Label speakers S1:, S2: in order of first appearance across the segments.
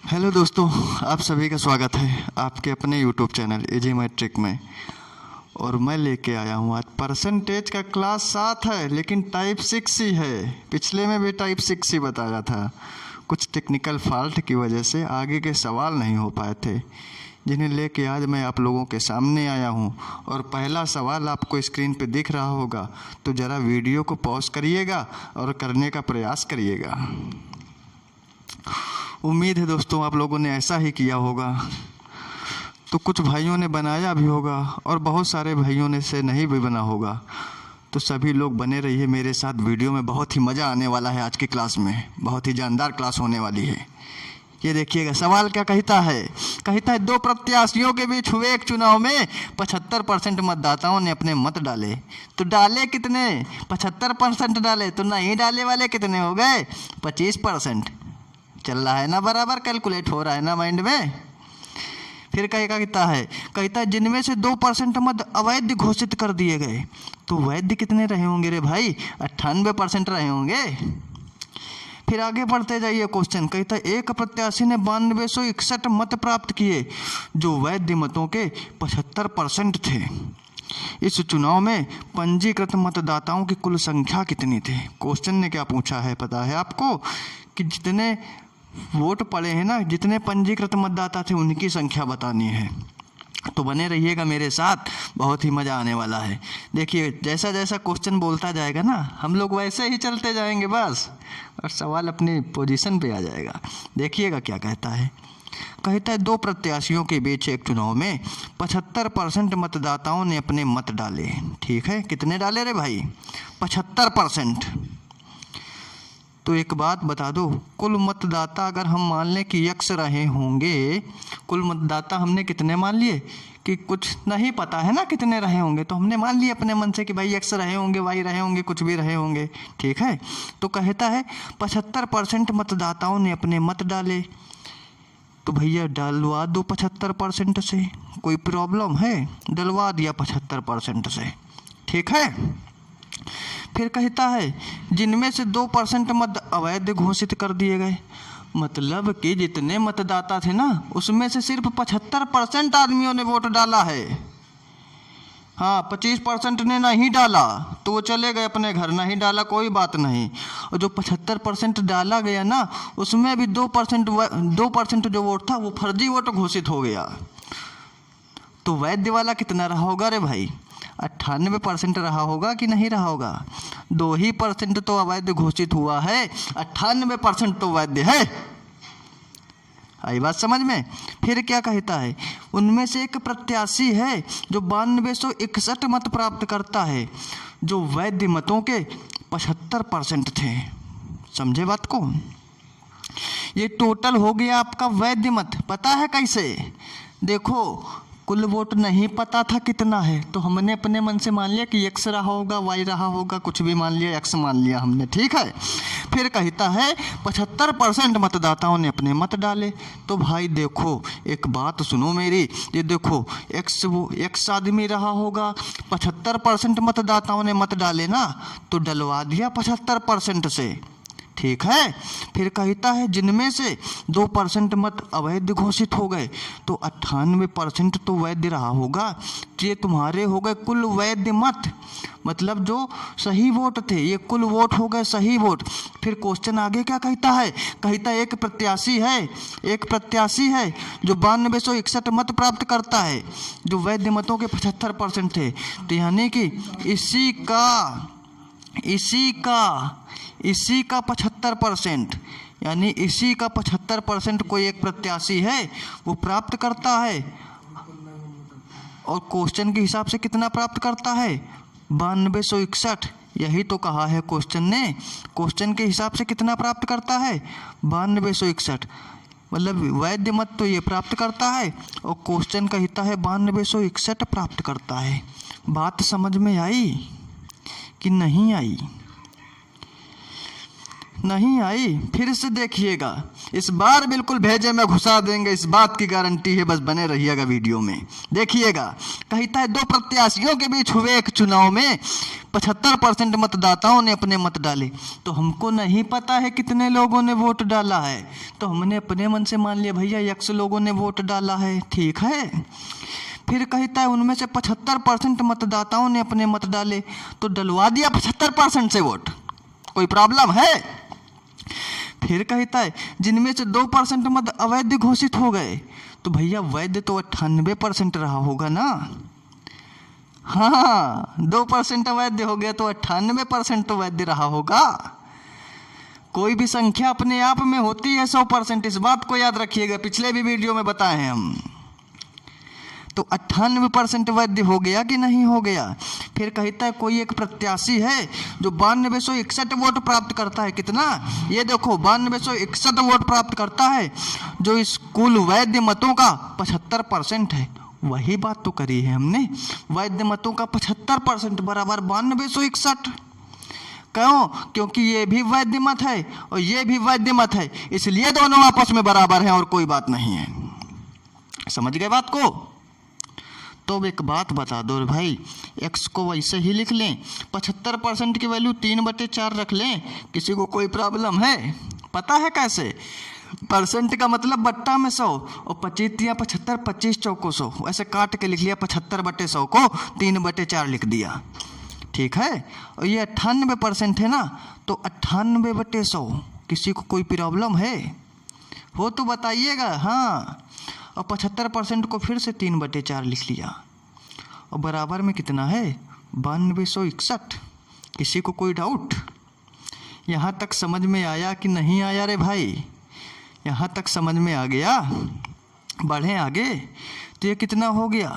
S1: Hello दोस्तों, आप सभी का स्वागत है आपके अपने यूट्यूब चैनल एजे मैट्रिक में। और मैं लेके आया हूँ आज परसेंटेज का क्लास 7 है, लेकिन टाइप 6 ही है। पिछले में भी टाइप 6 ही बताया था। कुछ टेक्निकल फॉल्ट की वजह से आगे के सवाल नहीं हो पाए थे, जिन्हें लेके आज मैं आप लोगों के सामने आया हूँ। और पहला सवाल आपको स्क्रीन पे दिख रहा होगा, तो ज़रा वीडियो को पॉज करिएगा और करने का प्रयास करिएगा। उम्मीद है दोस्तों आप लोगों ने ऐसा ही किया होगा। तो कुछ भाइयों ने बनाया भी होगा और बहुत सारे भाइयों ने से नहीं भी बना होगा। तो सभी लोग बने रहिए मेरे साथ, वीडियो में बहुत ही मज़ा आने वाला है। आज की क्लास में बहुत ही जानदार क्लास होने वाली है। ये देखिएगा सवाल क्या कहता है। दो प्रत्याशियों के बीच हुए एक चुनाव में 75% मतदाताओं ने अपने मत डाले। तो डाले कितने? 75% डाले। तो नहीं डाले वाले कितने हो गए? 25%। चल रहा है ना, बराबर कैलकुलेट हो रहा है ना माइंड में। फिर कहता है जिनमें से 2% मत अवैध घोषित कर दिए गए। तो वैध कितने रहे होंगे रे भाई? 98% रहे होंगे। फिर आगे बढ़ते जाइए। क्वेश्चन कहता है एक प्रत्याशी ने 9261 मत प्राप्त किए, जो वैध मतों के 75% थे। इस चुनाव में पंजीकृत मतदाताओं की कुल संख्या कितनी थी? क्वेश्चन ने क्या पूछा है पता है आपको? कि जितने वोट पड़े हैं ना, जितने पंजीकृत मतदाता थे उनकी संख्या बतानी है। तो बने रहिएगा मेरे साथ, बहुत ही मज़ा आने वाला है। देखिए जैसा जैसा क्वेश्चन बोलता जाएगा ना, हम लोग वैसे ही चलते जाएंगे बस, और सवाल अपनी पोजीशन पे आ जाएगा। देखिएगा क्या कहता है दो प्रत्याशियों के बीच एक चुनाव में 75% मतदाताओं ने अपने मत डाले। ठीक है, कितने डाले रे भाई? 75%। तो एक बात बता दो, कुल मतदाता अगर हम मान लें कि x रहे होंगे, कुल मतदाता हमने कितने मान लिए कि कुछ नहीं पता है ना कितने रहे होंगे, तो हमने मान लिए अपने मन से कि भाई x रहे होंगे, y रहे होंगे, कुछ भी रहे होंगे। ठीक है, तो कहता है 75% मतदाताओं ने अपने मत डाले। तो भैया डलवा दो 75% से, कोई प्रॉब्लम है? डलवा दिया 75% से। ठीक है, फिर कहता है जिनमें से 2% मत अवैध घोषित कर दिए गए। मतलब कि जितने मतदाता थे ना, उसमें से सिर्फ 75% आदमियों ने वोट डाला है। हाँ, 25% ने नहीं डाला तो वो चले गए अपने घर, नहीं डाला कोई बात नहीं। और जो 75% डाला गया ना, उसमें भी 2% जो वोट था वो फर्जी वोट घोषित हो गया। तो वैध वाला कितना रहा होगा रे भाई? 98% रहा होगा कि नहीं रहा होगा? 2% तो अवैध घोषित हुआ है, 98% तो वैध है। आई बात समझ में? फिर क्या कहता है, उनमें से एक प्रत्याशी है जो 9261 मत प्राप्त करता है, जो वैध मतों के 75% थे। समझे बात को? ये टोटल हो गया आपका वैध मत। पता है कैसे? देखो, कुल वोट नहीं पता था कितना है, तो हमने अपने मन से मान लिया कि x रहा होगा, y रहा होगा, कुछ भी मान लिया, x मान लिया हमने। ठीक है, फिर कहता है 75% मतदाताओं ने अपने मत डाले। तो भाई देखो, एक बात सुनो मेरी, ये देखो x आदमी रहा होगा, 75% मतदाताओं ने मत डाले ना, तो डलवा दिया 75% से। ठीक है, फिर कहता है जिनमें से 2% मत अवैध घोषित हो गए, तो 98% तो वैध रहा होगा। ये तुम्हारे हो गए कुल वैध मत, मतलब जो सही वोट थे, ये कुल वोट हो गए सही वोट। फिर क्वेश्चन आगे क्या कहता है एक प्रत्याशी है जो 9261 मत प्राप्त करता है, जो वैध मतों के 75% थे। तो यानी कि इसी का 75%, यानी इसी का 75% कोई एक प्रत्याशी है वो प्राप्त करता है। और क्वेश्चन के हिसाब से कितना प्राप्त करता है? 9261। यही तो कहा है क्वेश्चन ने, क्वेश्चन के हिसाब से कितना प्राप्त करता है? 9261। मतलब वैध मत तो ये प्राप्त करता है, और क्वेश्चन कहता है 9261 प्राप्त करता है। बात समझ में आई कि नहीं आई? नहीं आई, फिर से देखिएगा, इस बार बिल्कुल भेजे में घुसा देंगे, इस बात की गारंटी है, बस बने रहिएगा वीडियो में। देखिएगा, कहता है 2 प्रत्याशियों के बीच हुए एक चुनाव में 75% मतदाताओं ने अपने मत डाले। तो हमको नहीं पता है कितने लोगों ने वोट डाला है, तो हमने अपने मन से मान लिया भैया X लोगों ने वोट डाला है, ठीक है। फिर कहता है उनमें से 75% मतदाताओं ने अपने मत डाले, तो डलवा दिया 75% से वोट, कोई प्रॉब्लम है। फिर कहता है जिनमें से 2% मत अवैध घोषित हो गए, तो भैया वैध तो 98% रहा होगा ना। हाँ, 2% अवैध हो गया तो 98% तो वैध रहा होगा। कोई भी संख्या अपने आप में होती है 100%, इस बात को याद रखिएगा, पिछले भी वीडियो में बताए हैं हम। तो 98% वैध हो गया कि नहीं हो गया। फिर कहता है कोई एक प्रत्याशी है जो 9261 वोट प्राप्त करता है। कितना, ये देखो 9261 वोट प्राप्त करता है, जो इस कुल वैध मतों का 75% है। वही बात तो करी है हमने, वैध मतों का 75% बराबर 9261। क्यों? क्योंकि ये भी वैध मत है और ये भी वैध मत है, इसलिए दोनों आपस में बराबर हैं और कोई बात नहीं है। समझ गए बात को? तो एक बात बता दो भाई, X को वैसे ही लिख लें, 75% की वैल्यू 3/4 रख लें, किसी को कोई प्रॉब्लम है? पता है कैसे? परसेंट का मतलब बट्टा में 100 और 25 या 75, 25 चौको 100, ऐसे काट के लिख लिया, 75/100 को 3/4 लिख दिया, ठीक है। और ये 98% है ना, तो 98/100, किसी को कोई प्रॉब्लम है हो तो बताइएगा। हाँ, और 75% को फिर से 3/4 लिख लिया, और बराबर में कितना है 9261। किसी को कोई डाउट? यहाँ तक समझ में आया कि नहीं आया रे भाई? यहाँ तक समझ में आ गया? बढ़ें आगे। तो ये कितना हो गया,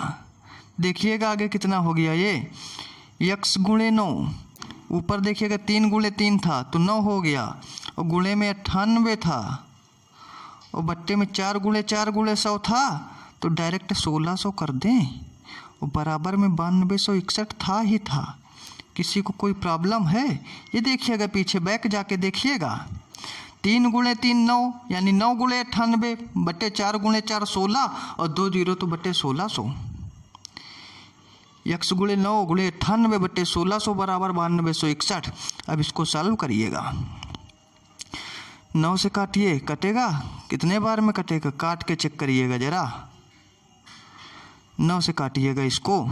S1: देखिएगा आगे कितना हो गया। ये X गुणे 9, ऊपर देखिएगा 3 गुणे 3 था तो 9 हो गया, और गुणे में 98 था, और बट्टे में 4 गुणे 4 गुणे 100 था, तो डायरेक्ट 1600 कर दें, और बराबर में 9261 था ही था। किसी को कोई प्रॉब्लम है? ये देखिएगा, पीछे बैक जाके देखिएगा, 3 गुणे 3 9, यानी 9 गुणे 98 बट्टे 4 गुणे 4 16, और 2 जीरो तो बट्टे 1600। X गुणे 9 गुणे 98 बट्टे 1600 बराबर 9261। अब इसको सॉल्व करिएगा, 9 से काटिए, कटेगा कितने बार में कटेगा, काट के चेक करिएगा जरा। 9 से काटिएगा इसको,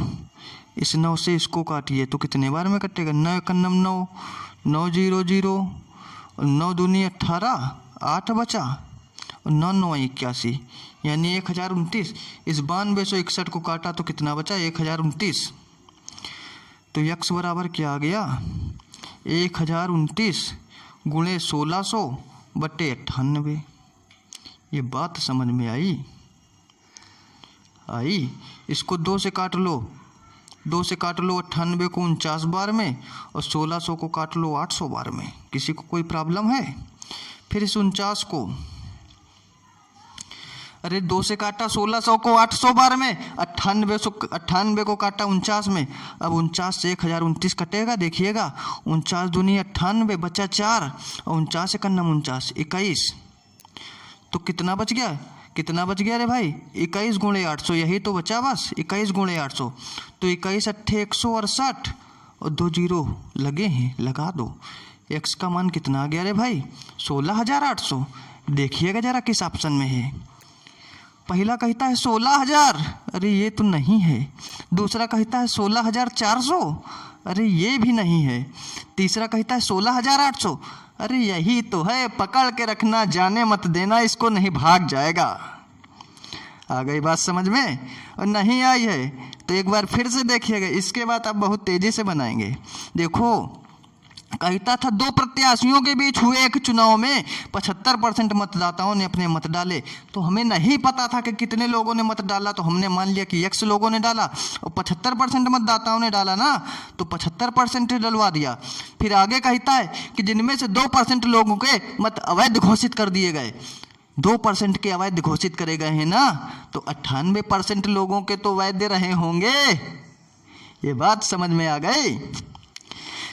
S1: इस 9 से इसको काटिए तो कितने बार में कटेगा, 9 1 9, 9 0 0, और 9 दूनी 18, 8 बचा, और 9 9 81, यानी 1029। इस 9261 को काटा तो कितना बचा, 1029। तो X बराबर क्या आ गया, 1029 गुणे 1600 बट्टे 98। ये बात समझ में आई? इसको 2 से काट लो, 2 से काट लो 98 को 49 बार में, और 1600 को काट लो 800 बार में। किसी को कोई प्रॉब्लम है? फिर इस 49 को, अरे 2 से काटा 1600 को 800 बार में, 98 को काटा 49 में, अब 49 से 1029 कटेगा। देखिएगा 49 दूनी 98 बचा 4, और 49 1 49 21, तो कितना बच गया, कितना बच गया रे भाई, 21 गुणे 800, यही तो बचा बस, 21 गुणे 800, तो 21 अट्ठे 168, और 2 जीरो लगे हैं, लगा दो। X का मान कितना आ गया रे भाई, 16800। देखिएगा जरा किस ऑप्शन में है। पहला कहता है 16000, अरे ये तो नहीं है। दूसरा कहता है 16400, अरे ये भी नहीं है। तीसरा कहता है 16800, अरे यही तो है, पकड़ के रखना, जाने मत देना इसको, नहीं भाग जाएगा। आ गई बात समझ में? और नहीं आई है तो एक बार फिर से देखिएगा, इसके बाद आप बहुत तेज़ी से बनाएंगे। देखो, कहता था 2 प्रत्याशियों के बीच हुए एक चुनाव में 75% मतदाताओं ने अपने मत डाले। तो हमें नहीं पता था कि कितने लोगों ने मत डाला, तो हमने मान लिया कि X लोगों ने डाला, और 75% मतदाताओं ने डाला ना, तो 75% डलवा दिया। फिर आगे कहता है कि जिनमें से 2% लोगों के मत अवैध घोषित कर दिए गए। 2% के अवैध घोषित करे गए हैं ना, तो 98% लोगों के तो वैध रहे होंगे। ये बात समझ में आ गई?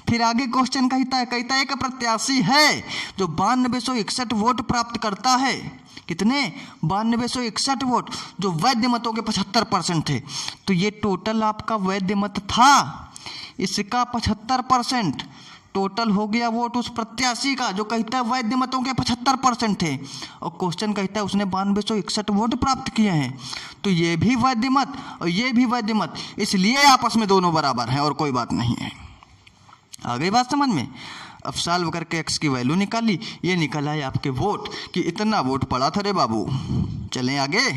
S1: फिर आगे क्वेश्चन कहता है एक प्रत्याशी है जो 9261 वोट प्राप्त करता है। कितने? 9261 वोट, जो वैध मतों के 75% थे। तो ये टोटल आपका वैध मत था, इसका 75% टोटल हो गया वोट उस प्रत्याशी का जो कहता है वैध मतों के 75% थे, और क्वेश्चन कहता है उसने 9261 वोट प्राप्त किए हैं। तो ये भी वैध मत और ये भी वैध मत, इसलिए आपस में दोनों बराबर हैं और कोई बात नहीं है। आ गई बात समझ में? अब सॉल्व करके एक्स की वैल्यू निकाली, ये निकल आए आपके वोट कि इतना वोट पड़ा था रे बाबू। चलें आगे।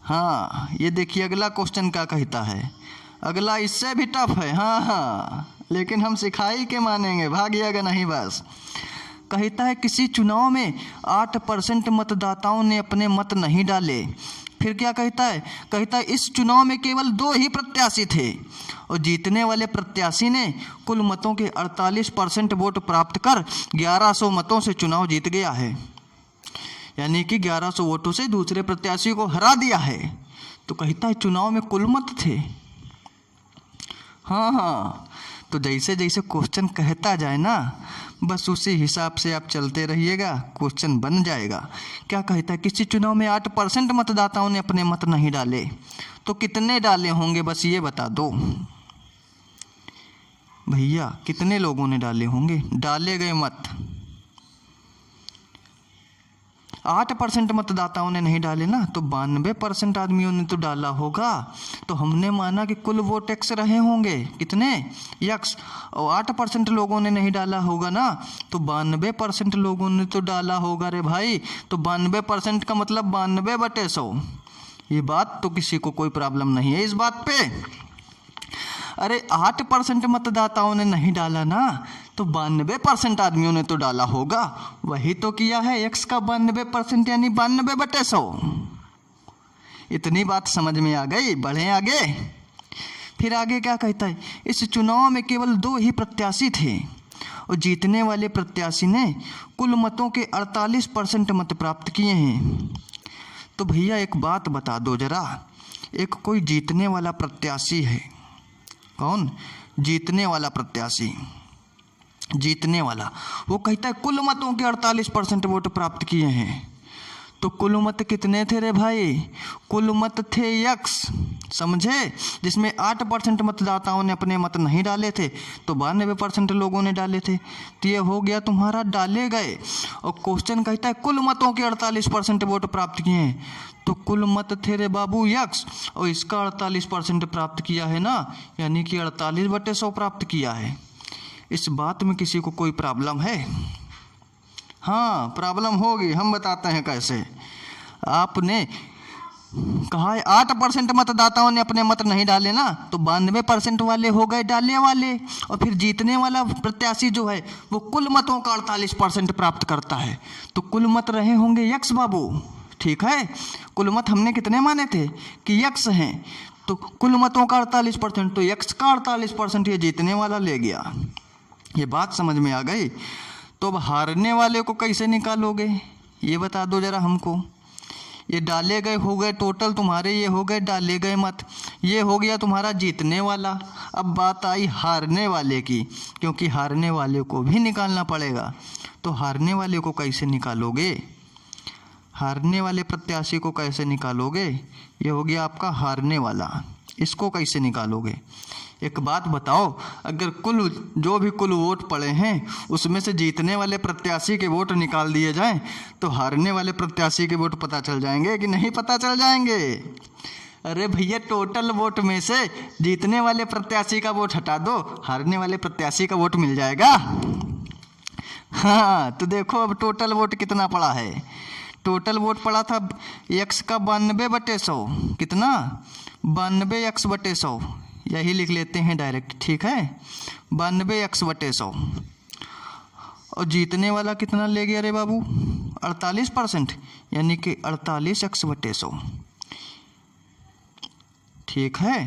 S1: हाँ, ये देखिए अगला क्वेश्चन क्या कहता है। अगला इससे भी टफ है, हाँ, लेकिन हम सिखाई के मानेंगे, भागिएगा नहीं बस। कहता है किसी चुनाव में 8% मतदाताओं ने अपने मत नहीं डाले। फिर क्या कहता है? कहता है इस चुनाव में केवल 2 ही प्रत्याशी थे और जीतने वाले प्रत्याशी ने कुल मतों के 48% वोट प्राप्त कर 1100 मतों से चुनाव जीत गया है। यानी कि 1100 वोटों से दूसरे प्रत्याशी को हरा दिया है। तो कहता है चुनाव में कुल मत थे। हाँ, तो जैसे जैसे क्वेश्चन कहता जाए ना, बस उसी हिसाब से आप चलते रहिएगा, क्वेश्चन बन जाएगा। क्या कहता है? किसी चुनाव में 8% मतदाताओं ने अपने मत नहीं डाले। तो कितने डाले होंगे बस ये बता दो भैया, कितने लोगों ने डाले होंगे? डाले गए मत 8% मतदाताओं ने नहीं डाले ना, तो 92% आदमियों ने तो डाला होगा। तो हमने माना कि कुल वोट एक्स रहे होंगे, कितने? एक्स, और 8% लोगों ने नहीं डाला होगा ना, तो 92% लोगों ने तो डाला होगा रे भाई। तो 92% का मतलब 92/100। ये बात तो किसी को कोई प्रॉब्लम नहीं है इस बात पे। अरे 8% मतदाताओं ने नहीं डाला ना, तो 92% आदमियों ने तो डाला होगा। वही तो किया है, एक्स का 92% यानी 92/100। इतनी बात समझ में आ गई। बढ़े आगे। फिर आगे क्या कहता है? इस चुनाव में केवल 2 ही प्रत्याशी थे और जीतने वाले प्रत्याशी ने कुल मतों के 48% मत प्राप्त किए हैं। तो भैया एक बात बता दो जरा, एक कोई जीतने वाला प्रत्याशी है। कौन? जीतने वाला प्रत्याशी। जीतने वाला वो कहता है कुल मतों के 48% वोट प्राप्त किए हैं। तो कुल मत कितने थे रे भाई? कुल मत थे एक्स, समझे, जिसमें 8% मतदाताओं ने अपने मत नहीं डाले थे, तो 92% लोगों ने डाले थे। तो ये हो गया तुम्हारा डाले गए। और क्वेश्चन कहता है कुल मतों के 48% वोट प्राप्त किए हैं। तो कुल मत थे रे बाबू एक्स, और इसका 48% प्राप्त किया है ना, यानी कि 48/100 प्राप्त किया है। इस बात में किसी को कोई प्रॉब्लम है? हाँ, प्रॉब्लम होगी, हम बताते हैं कैसे। आपने कहा है 8% मतदाताओं ने अपने मत नहीं डाले ना, तो 92% वाले हो गए डाले वाले, और फिर जीतने वाला प्रत्याशी जो है वो कुल मतों का 48% प्राप्त करता है। तो कुल मत रहे होंगे एक्स बाबू, ठीक है। कुल मत हमने कितने माने थे कि एक्स हैं, तो कुल मतों का 48%, तो एक्स का 48% ये जीतने वाला ले गया। ये बात समझ में आ गई। तो अब हारने वाले को कैसे निकालोगे ये बता दो जरा हमको। ये डाले गए हो गए टोटल तुम्हारे, ये हो गए डाले गए मत, ये हो गया तुम्हारा जीतने वाला। अब बात आई हारने वाले की, क्योंकि हारने वाले को भी निकालना पड़ेगा। तो हारने वाले को कैसे निकालोगे? हारने वाले प्रत्याशी को कैसे निकालोगे? ये हो गया आपका हारने वाला, इसको कैसे निकालोगे? एक बात बताओ, अगर जो भी कुल वोट पड़े हैं उसमें से जीतने वाले प्रत्याशी के वोट निकाल दिए जाएं, तो हारने वाले प्रत्याशी के वोट पता चल जाएंगे कि नहीं पता चल जाएंगे? अरे भैया, टोटल वोट में से जीतने वाले प्रत्याशी का वोट हटा दो, हारने वाले प्रत्याशी का वोट मिल जाएगा। हाँ, तो देखो अब टोटल वोट कितना पड़ा है। टोटल वोट पड़ा था एक्स का 92/100। कितना? 92x/100, यही लिख लेते हैं डायरेक्ट, ठीक है। 92x/100। और जीतने वाला कितना ले गया रे बाबू? 48%, यानी कि 48x/100, ठीक है।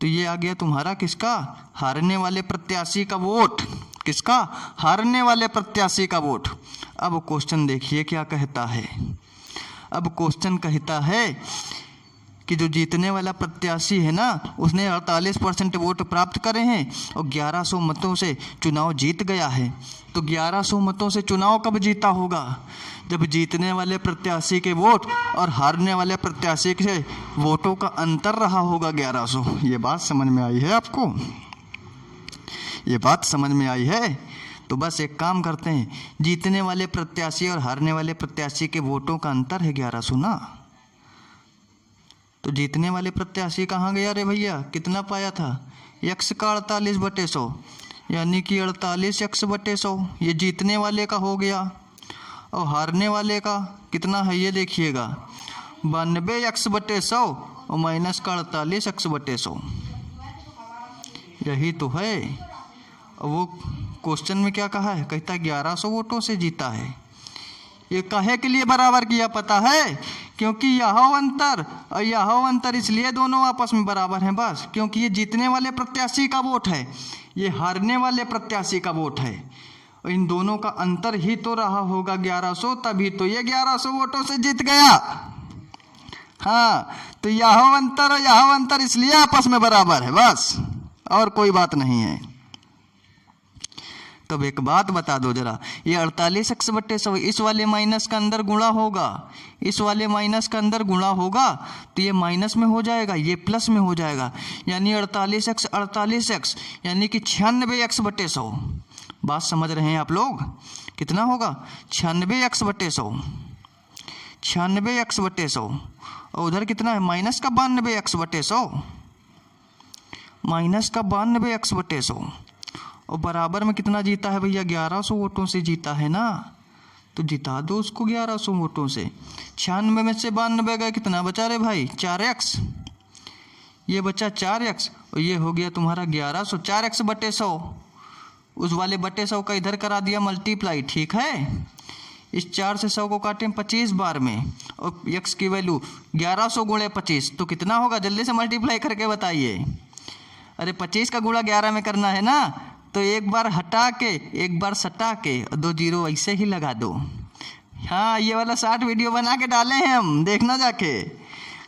S1: तो ये आ गया तुम्हारा किसका? हारने वाले प्रत्याशी का वोट। किसका? हारने वाले प्रत्याशी का वोट। अब क्वेश्चन देखिए क्या कहता है। अब क्वेश्चन कहता है कि जो जीतने वाला प्रत्याशी है ना उसने 48% वोट प्राप्त करे हैं और 1100 मतों से चुनाव जीत गया है। तो 1100 मतों से चुनाव कब जीता होगा? जब जीतने वाले प्रत्याशी के वोट और हारने वाले प्रत्याशी के वोटों का अंतर रहा होगा 1100। ये बात समझ में आई है आपको? ये बात समझ में आई है? तो बस एक काम करते हैं, जीतने वाले प्रत्याशी और हारने वाले प्रत्याशी के वोटों का अंतर है 1100 ना। तो जीतने वाले प्रत्याशी कहाँ गया रे भैया? कितना पाया था? x का 48/100, यानी कि 48x/100 ये जीतने वाले का हो गया। और हारने वाले का कितना है ये देखिएगा, 92x/100 और माइनस का 48x/100। यही तो है। और वो क्वेश्चन में क्या कहा है? कहता है 1100 वोटों से जीता है। ये काहे के लिए बराबर किया पता है? क्योंकि यह अंतर और यह अंतर इसलिए दोनों आपस में बराबर हैं बस, क्योंकि ये जीतने वाले प्रत्याशी का वोट है, ये हारने वाले प्रत्याशी का वोट है। और इन दोनों का अंतर ही तो रहा होगा 1100, तभी तो ये 1100 वोटों से जीत गया। हाँ, तो यह अंतर और यह अंतर इसलिए आपस में बराबर है बस, और कोई बात नहीं है। तब एक बात बता दो जरा, ये 48x/100 इस वाले माइनस का अंदर गुणा होगा, इस वाले माइनस का अंदर गुणा होगा तो ये माइनस में हो जाएगा, ये प्लस में हो जाएगा, यानी 48x यानी कि 96x/100। बात समझ रहे हैं आप लोग? कितना होगा? 96x/100, 96x/100। और उधर कितना है? माइनस का 92x/100, माइनस का 92x/100। और बराबर में कितना जीता है भैया? 1100 वोटों से जीता है ना। तो जिता दो उसको 1100 वोटों से। 96 में से 92 गए, कितना बचा रे भाई? 4x। ये बचा 4x और ये हो गया तुम्हारा 1100। 4x/100 उस वाले बटे 100 का इधर करा दिया मल्टीप्लाई, ठीक है। इस 4 से 100 को काटें 25 बार में और x की वैल्यू 1100 गुणे 25 तो कितना होगा? जल्दी से मल्टीप्लाई करके बताइए। अरे 25 का गुणा 11 में करना है ना, तो एक बार हटा के एक बार सटा के 2 जीरो ऐसे ही लगा दो। हाँ, ये वाला 60 वीडियो बना के डाले हैं हम, देखना जाके।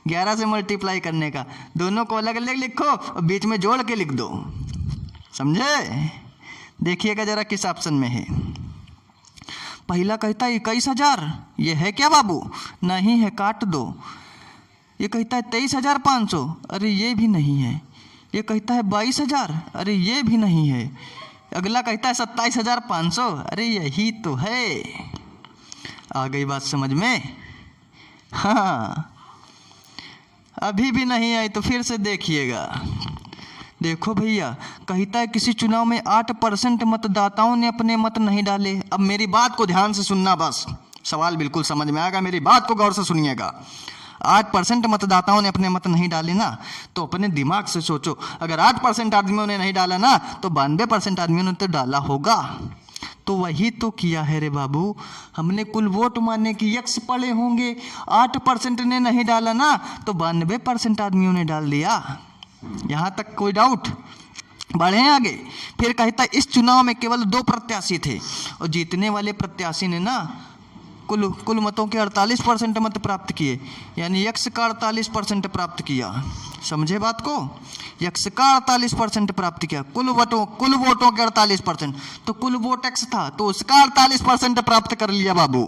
S1: 11 से मल्टीप्लाई करने का, दोनों को अलग अलग लिखो और बीच में जोड़ के लिख दो, समझे? देखिएगा जरा किस ऑप्शन में है। पहला कहता है 21,000, ये है क्या बाबू? नहीं है, काट दो। ये कहता है 23,500, अरे ये भी नहीं है। ये कहता है 22,000, अरे ये भी नहीं है। अगला कहता है 27,500, अरे यही तो है। आ गई बात समझ में? हाँ, अभी भी नहीं आई तो फिर से देखिएगा। देखो भैया, कहता है किसी चुनाव में 8% मतदाताओं ने अपने मत नहीं डाले। अब मेरी बात को ध्यान से सुनना, बस सवाल बिल्कुल समझ में आएगा, मेरी बात को गौर से सुनिएगा। 8% मतदाताओं ने अपने मत नहीं डाले ना, तो अपने दिमाग से सोचो, अगर 8% आदमियों ने नहीं डाला ना, तो 92% आदमियों ने तो डाला होगा। तो वही तो किया है रे बाबू। हमने कुल वोट माने कि x पड़े होंगे, 8% ने नहीं डाला ना, तो 92% आदमियों ने डाल दिया। यहाँ तक कोई डाउट? बढ़े आगे। फिर कहता है इस चुनाव में केवल 2 प्रत्याशी थे और जीतने वाले प्रत्याशी ने ना कुल मतों के 48% मत प्राप्त किए, यानी x का 48% प्राप्त किया। समझे बात को? x का 48% प्राप्त किया, कुल वोटों के 48%। तो कुल वोट x था, तो उसका 48% प्राप्त कर लिया बाबू।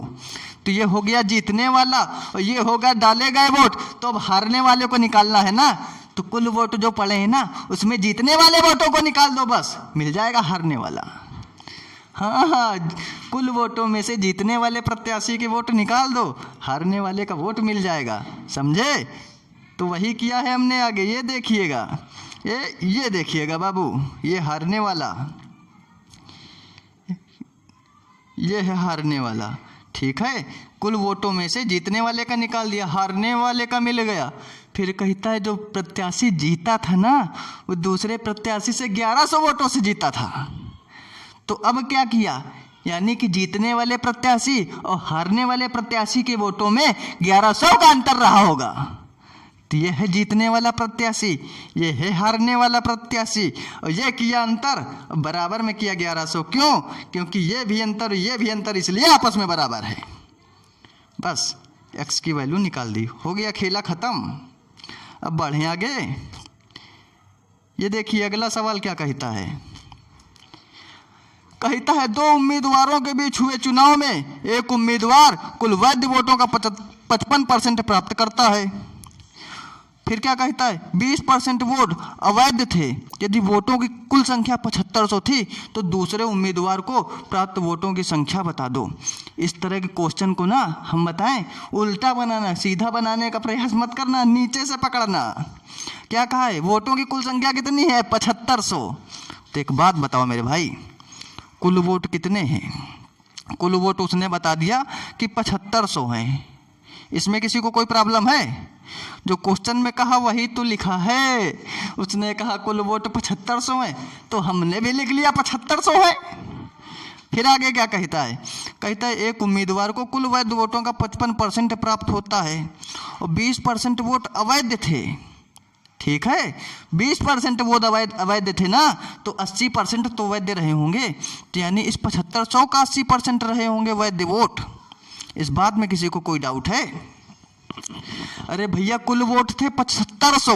S1: तो ये हो गया जीतने वाला और ये होगा डाले गए वोट। तो अब हारने वाले को निकालना है ना, तो कुल वोट जो पड़े हैं ना, उसमें जीतने वाले वोटों को निकाल दो, बस मिल जाएगा हारने वाला। हाँ, कुल वोटों में से जीतने वाले प्रत्याशी के वोट निकाल दो, हारने वाले का वोट मिल जाएगा। समझे? तो वही किया है हमने आगे। ये देखिएगा, ये देखिएगा बाबू, ये हारने वाला, ये है हारने वाला, ठीक है। कुल वोटों में से जीतने वाले का निकाल दिया, हारने वाले का मिल गया। फिर कहता है जो प्रत्याशी जीता था ना, वो दूसरे प्रत्याशी से 1100 वोटों से जीता था। तो अब क्या किया? यानी कि जीतने वाले प्रत्याशी और हारने वाले प्रत्याशी के वोटों में 1100 का अंतर रहा होगा। तो ये है जीतने वाला प्रत्याशी, ये है हारने वाला प्रत्याशी, और ये किया अंतर, बराबर में किया 1100। क्यों? क्योंकि ये भी अंतर और ये भी अंतर, इसलिए आपस में बराबर है। बस x की वैल्यू निकाल दी, हो गया खेला ख़त्म। अब बढ़ें आगे। ये देखिए अगला सवाल क्या कहता है। कहता है 2 उम्मीदवारों के बीच हुए चुनाव में एक उम्मीदवार कुल वैध वोटों का 55% प्राप्त करता है। फिर क्या कहता है 20% वोट अवैध थे। यदि वोटों की कुल संख्या 7500 थी तो दूसरे उम्मीदवार को प्राप्त वोटों की संख्या बता दो। इस तरह के क्वेश्चन को ना हम बताएं उल्टा बनाना, सीधा बनाने का प्रयास मत करना, नीचे से पकड़ना। क्या कहा है वोटों की कुल संख्या कितनी है 7500। तो एक बात बताओ मेरे भाई, कुल वोट कितने हैं? कुल वोट उसने बता दिया कि 7500 हैं। इसमें किसी को कोई प्रॉब्लम है? जो क्वेश्चन में कहा वही तो लिखा है। उसने कहा कुल वोट 7500 है तो हमने भी लिख लिया 7500 है। फिर आगे क्या कहता है? कहता है एक उम्मीदवार को कुल वैध वोटों का 55% प्राप्त होता है और 20% वोट अवैध थे। ठीक है, 20% वोट अवैध थे ना, तो 80% तो वैध रहे होंगे। तो यानी इस 7500 का 80% रहे होंगे वैध वोट। इस बात में किसी को कोई डाउट है? अरे भैया कुल वोट थे 7500।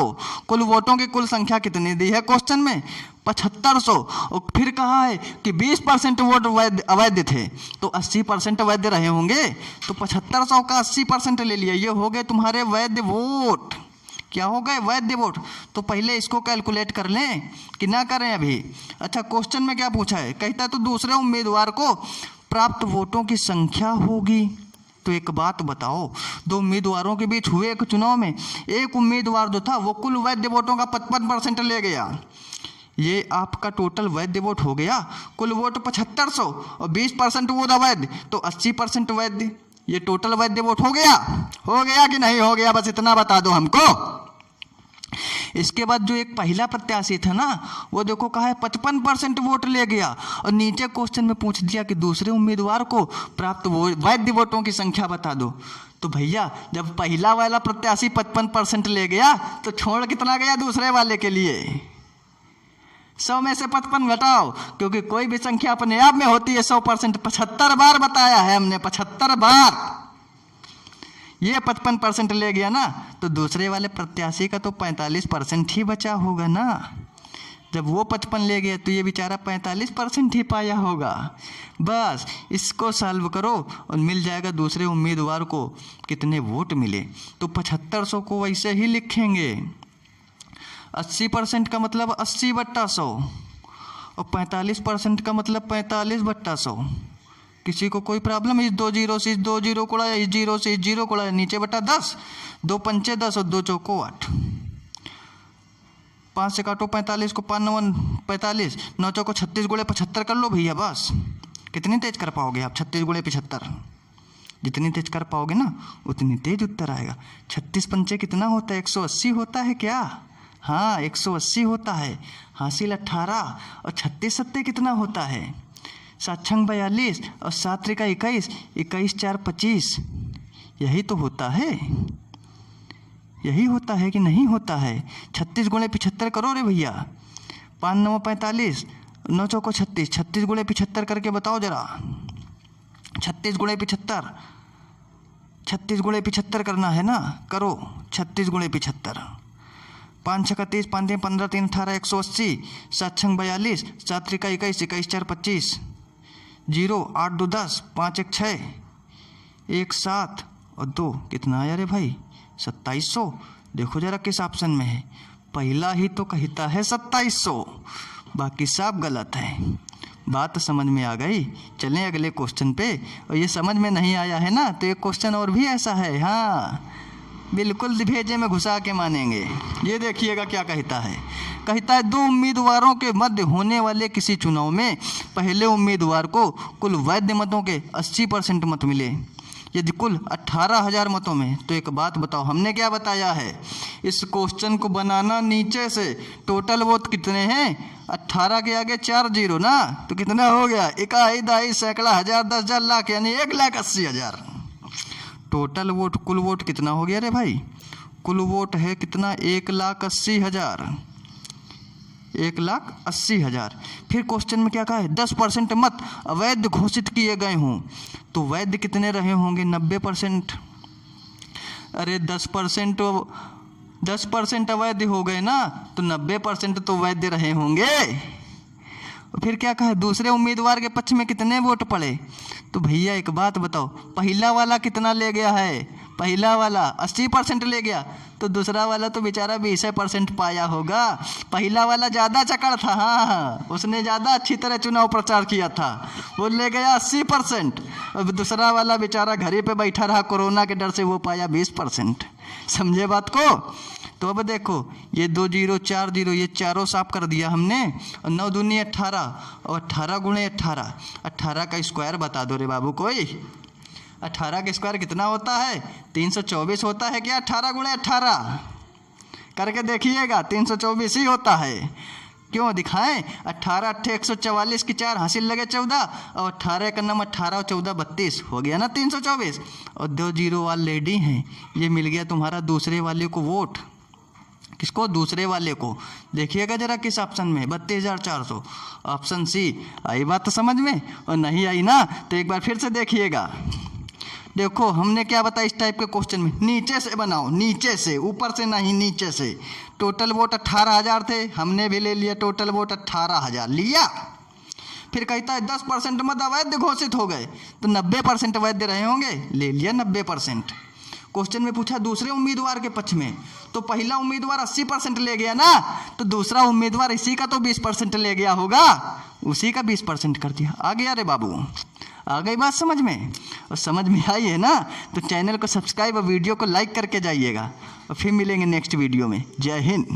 S1: कुल वोटों की कुल संख्या कितनी दी है क्वेश्चन में? 7500। और फिर कहा है कि 20% वोट अवैध थे तो 80% वैध रहे होंगे। तो 7500 का 80% ले लिया, ये हो गए तुम्हारे वैध वोट। क्या हो गए? वैध वोट। तो पहले इसको कैलकुलेट कर लें कि ना करें अभी? अच्छा, क्वेश्चन में क्या पूछा है? कहता है तो दूसरे उम्मीदवार को प्राप्त वोटों की संख्या होगी। तो एक बात बताओ, 2 उम्मीदवारों के बीच हुए एक चुनाव में एक उम्मीदवार जो था वो कुल वैध वोटों का 55% ले गया। ये आपका टोटल वैध वोट हो गया। कुल वोट 7500 और 20% वोट अवैध तो 80% वैध। ये टोटल वैध वोट हो गया? हो गया कि नहीं हो गया? बस इतना बता दो हमको। इसके बाद जो एक पहला प्रत्याशी था ना, वो देखो कहा है 55% वोट ले गया और नीचे क्वेश्चन में पूछ दिया कि दूसरे उम्मीदवार को प्राप्त वैध वोटों की संख्या बता दो। तो भैया जब पहला वाला प्रत्याशी 55% ले गया तो छोड़ कितना गया दूसरे वाले के लिए? 100 में से 55 घटाओ, क्योंकि कोई भी संख्या अपने आप में होती है 100%। 75 बार बताया है हमने, 75 बार। ये 55% ले गया ना, तो दूसरे वाले प्रत्याशी का तो 45% ही बचा होगा ना। जब वो 55 ले गया तो ये बेचारा 45% ही पाया होगा। बस इसको सॉल्व करो और मिल जाएगा दूसरे उम्मीदवार को कितने वोट मिले। तो 7500 को वैसे ही लिखेंगे। 80% का मतलब 80/100 और 45% का मतलब 45/100। किसी को कोई प्रॉब्लम? इस 2 जीरो से इस 2 जीरो को उड़ाया, इस जीरो से इस जीरो को उड़ाया, नीचे बटा 10, 2 पंचे 10 और 2 चौको 8। 5 से काटो 45 को, 5 9 45, 9 चौको 36 गुणे 75 कर लो भैया। बस कितनी तेज कर पाओगे आप? 36 गुणे 75। जितनी तेज कर पाओगे ना उतनी तेज उत्तर आएगा। 36 पंचे कितना होता है? 180 होता है क्या? हाँ 180 होता है। हासिल 18 और 36 सत्ते कितना होता है? 7 छंग 42 और 7 त्रिका 21, 21 4 25। यही तो होता है। यही होता है कि नहीं होता है? 36 गुणे 75 करो रे भैया। 5 9 45, 9 चौको 36, 36 गुणे 75 करके बताओ जरा। 36 गुणे 75, 36 गुणे 75 करना है ना, करो 36 गुणे 75। 5 6 30, 5 15, 3 18, 180, 7 छंग 42, 7 त्रिका 21, 21 4 25, 0 8 2 10, 5 1 6, 1 7 और 2 कितना आया रे भाई? 2700। देखो जरा किस ऑप्शन में है। पहला ही तो कहता है 2700, बाकी सब गलत है। बात समझ में आ गई? चलें अगले क्वेश्चन पे। और ये समझ में नहीं आया है ना तो एक क्वेश्चन और भी ऐसा है, हाँ बिल्कुल भेजे में घुसा के मानेंगे। ये देखिएगा क्या कहता है। कहता है 2 उम्मीदवारों के मध्य होने वाले किसी चुनाव में पहले उम्मीदवार को कुल वैध मतों के 80% मत मिले। यदि कुल 18,000 मतों में, तो एक बात बताओ हमने क्या बताया है? इस क्वेश्चन को बनाना नीचे से। टोटल वोट कितने हैं? 18 के आगे 4 जीरो ना, तो कितना हो गया? इकाई दहाई सैकड़ा हजार 10,000 लाख, यानी 1,80,000। टोटल वोट कुल वोट कितना हो गया रे भाई? कुल वोट है कितना? 1,80,000। 1,80,000। फिर क्वेश्चन में क्या कहा है? 10% मत अवैध घोषित किए गए हों, तो वैध कितने रहे होंगे? 90%। अरे 10% 10% अवैध हो गए ना, तो 90% तो वैध रहे होंगे। फिर क्या कहा, दूसरे उम्मीदवार के पक्ष में कितने वोट पड़े? तो भैया एक बात बताओ, पहला वाला कितना ले गया है? पहला वाला 80% ले गया, तो दूसरा वाला तो बेचारा 20% पाया होगा। पहला वाला ज़्यादा चकड़ था, हाँ, उसने ज़्यादा अच्छी तरह चुनाव प्रचार किया था, वो ले गया 80%। अब दूसरा वाला बेचारा घर ही पे बैठा रहा, कोरोना के डर से, वो पाया 20%। समझे बात को? तो अब देखो, ये 2 0 4 0 ये चारों साफ कर दिया हमने, और 9 दूनी 18, और 18 गुणे 18, 18 का स्क्वायर बता दो रे बाबू कोई। 18 का स्क्वायर कितना होता है? 324 होता है क्या? 18 गुणे 18 करके देखिएगा, 324 ही होता है। क्यों दिखाएं? 18 8 144 की 4 हासिल लगे 14, और 18 का नम 18 और 14 32, हो गया ना 324। और 2 0 वाले लेडी हैं, ये मिल गया तुम्हारा दूसरे वाले को वोट। किसको? दूसरे वाले को। देखिएगा जरा किस ऑप्शन में, 32,400, ऑप्शन सी। आई बात तो समझ में? और नहीं आई ना, तो एक बार फिर से देखिएगा। देखो हमने क्या बताया इस टाइप के क्वेश्चन में, नीचे से बनाओ, नीचे से, ऊपर से नहीं, नीचे से। टोटल वोट 18,000 थे, हमने भी ले लिया टोटल वोट 18,000 लिया। फिर कहता है 10% मत अवैध घोषित हो गए, तो 90% वैध रहे होंगे, ले लिया 90%। क्वेश्चन में पूछा दूसरे उम्मीदवार के पक्ष में, तो पहला उम्मीदवार 80% ले गया ना, तो दूसरा उम्मीदवार इसी का तो 20% ले गया होगा, उसी का 20% कर दिया। आ गया रे बाबू, आ गई बात समझ में? और समझ में आई है ना, तो चैनल को सब्सक्राइब और वीडियो को लाइक करके जाइएगा, और फिर मिलेंगे नेक्स्ट वीडियो में। जय हिंद।